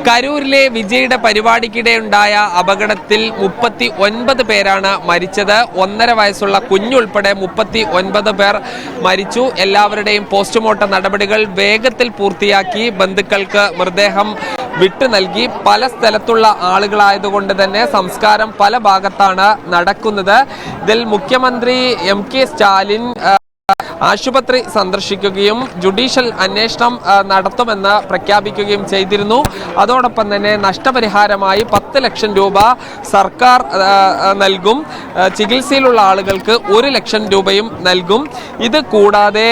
കരൂരിലെ വിജയുടെ പരിപാടിക്കിടെ ഉണ്ടായ അപകടത്തിൽ 39 പേരാണ് മരിച്ചത്. 1.5 വയസ്സുള്ള കുഞ്ഞുൾപ്പെടെ 39 പേർ മരിച്ചു. എല്ലാവരുടെയും പോസ്റ്റ്മോർട്ടം നടപടികൾ വേഗത്തിൽ പൂർത്തിയാക്കി ബന്ധുക്കൾക്ക് മൃതദേഹം വിട്ടു നൽകി. പല സ്ഥലത്തുള്ള ആളുകളായതുകൊണ്ട് തന്നെ സംസ്കാരം പല ഭാഗത്താണ് നടക്കുന്നത്. ഇതിൽ മുഖ്യമന്ത്രി MK സ്റ്റാലിൻ ആശുപത്രി സന്ദർശിക്കുകയും ജുഡീഷ്യൽ അന്വേഷണം നടത്തുമെന്ന് പ്രഖ്യാപിക്കുകയും ചെയ്തിരുന്നു. അതോടൊപ്പം തന്നെ നഷ്ടപരിഹാരമായി 10 ലക്ഷം രൂപ സർക്കാർ നൽകും. ചികിത്സയിലുള്ള ആളുകൾക്ക് 1 ലക്ഷം രൂപയും നൽകും. ഇത് കൂടാതെ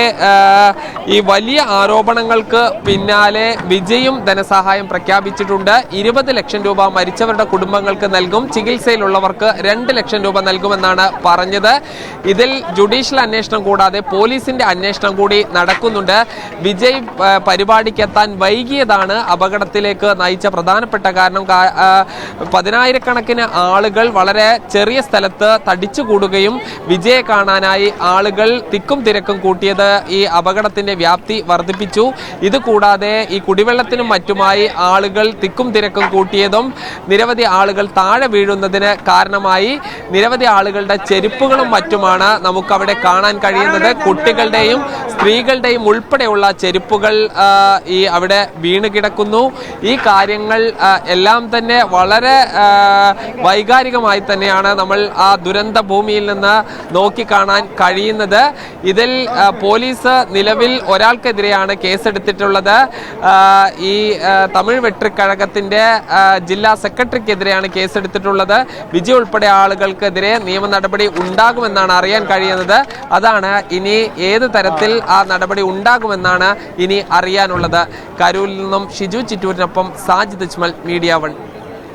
ഈ വലിയ ആരോപണങ്ങൾക്ക് പിന്നാലെ വിജയും ധനസഹായം പ്രഖ്യാപിച്ചിട്ടുണ്ട്. 20 ലക്ഷം രൂപ മരിച്ചവരുടെ കുടുംബങ്ങൾക്ക് നൽകും. ചികിത്സയിലുള്ളവർക്ക് 2 ലക്ഷം രൂപ നൽകുമെന്നാണ് പറഞ്ഞത്. ഇതിൽ ജുഡീഷ്യൽ അന്വേഷണം കൂടാതെ പോലീസിന്റെ അന്വേഷണം കൂടി നടക്കുന്നുണ്ട്. വിജയ് പരിപാടിക്കെത്താൻ വൈകിയതാണ് അപകടത്തിലേക്ക് നയിച്ച പ്രധാനപ്പെട്ട കാരണം. 10,000-കണക്കിന് ആളുകൾ വളരെ ചെറിയ സ്ഥലത്ത് തടിച്ചുകൂടുകയും വിജയെ കാണാനായി ആളുകൾ തിക്കും തിരക്കും കൂട്ടിയത് ഈ അപകടത്തിന്റെ വ്യാപ്തി വർദ്ധിപ്പിച്ചു. ഇത് കൂടാതെ ഈ കുടിവെള്ളത്തിനും മറ്റുമായി ആളുകൾ തിക്കും തിരക്കും കൂട്ടിയതും നിരവധി ആളുകൾ താഴെ വീഴുന്നതിന് കാരണമായി. നിരവധി ആളുകളുടെ ചെരുപ്പുകളും മറ്റുമാണ് നമുക്കവിടെ കാണാൻ കഴിയുന്നത്. കുട്ടികളുടെയും സ്ത്രീകളുടെയും ഉൾപ്പെടെയുള്ള ചെരുപ്പുകൾ ഈ അവിടെ വീണ് കിടക്കുന്നു. ഈ കാര്യങ്ങൾ എല്ലാം തന്നെ വളരെ വൈകാരികമായി തന്നെയാണ് നമ്മൾ ആ ദുരന്ത ഭൂമിയിൽ നിന്ന് നോക്കിക്കാണാൻ കഴിയുന്നത്. ഇതിൽ പോലീസ് നിലവിൽ ഒരാൾക്കെതിരെയാണ് കേസെടുത്തിട്ടുള്ളത്. ഈ തമിഴ് വെട്രിക്കഴകത്തിന്റെ ജില്ലാ സെക്രട്ടറിക്കെതിരെയാണ് കേസെടുത്തിട്ടുള്ളത്. വിജയ് ഉൾപ്പെടെ ആളുകൾക്കെതിരെ നിയമ നടപടി ഉണ്ടാകുമെന്നാണ് അറിയാൻ കഴിയുന്നത്. അതാണ് ഇനി ഏത് തരത്തിൽ ആ നടപടി ഉണ്ടാകുമെന്നാണ് ഇനി അറിയാനുള്ളത്. കരൂരിൽ നിന്നും ഷിജു ചിറ്റൂരിനൊപ്പം സാജിദ് അജ്മൽ, മീഡിയ 1.